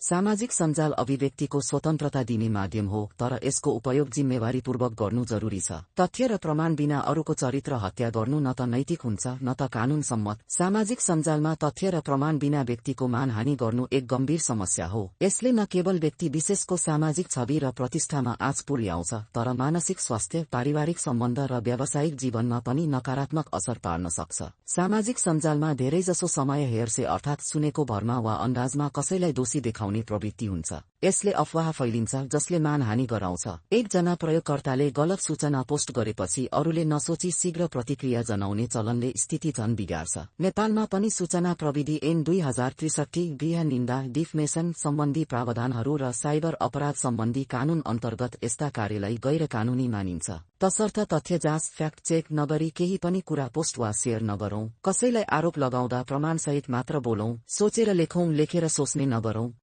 सामाजिक सञ्जाल अभिव्यक्तिको स्वतन्त्रता दिने माध्यम हो, तर यसको उपयोग जिम्मेवारीपूर्वक गर्नु जरुरी छ। तथ्य र प्रमाण बिना अरूको चरित्र हत्या गर्नु न त नैतिक हुन्छ न त कानून सम्मत। सामाजिक सञ्जालमा तथ्य र प्रमाण बिना व्यक्तिको मानहानि गर्नु एक गम्भीर समस्या हो। यसले न केवल व्यक्ति विशेषको सामाजिक छवि र प्रतिष्ठामा आँच पुर्याउँछ, तर मानसिक स्वास्थ्य, पारिवारिक सम्बन्ध र व्यावसायिक जीवनमा पनि नकारात्मक असर पार्न सक्छ। सामाजिक सञ्जालमा धेरैजसो समय हेरसे अर्थात् सुनेको भरमा वा अन्दाजमा कसैलाई दोषी देखाउने प्रवृत्ति हुन्छ। यसले अफवाह फैलिन्छ जसले मानहानि गराउँछ। एकजना प्रयोगकर्ताले गलत सूचना पोस्ट गरेपछि अरूले नसोची शीघ्र प्रतिक्रिया जनाउने चलनले स्थिति झन बिगार्छ। नेपालमा पनि सूचना प्रविधि ऐन 2063 गृह निन्दा, डिफमेसन सम्बन्धी प्रावधानहरू र साइबर अपराध सम्बन्धी कानून अन्तर्गत यस्ता कार्यलाई गैर कानूनी मानिन्छ। तसर्थ तथ्य जाँच, फ्याक्ट चेक नगरी केही पनि कुरा पोस्ट वा शेयर नगरौं। कसैलाई आरोप लगाउँदा प्रमाणसहित मात्र बोलौं। सोचेर लेखौं, लेखेर सोच्ने नगरौं।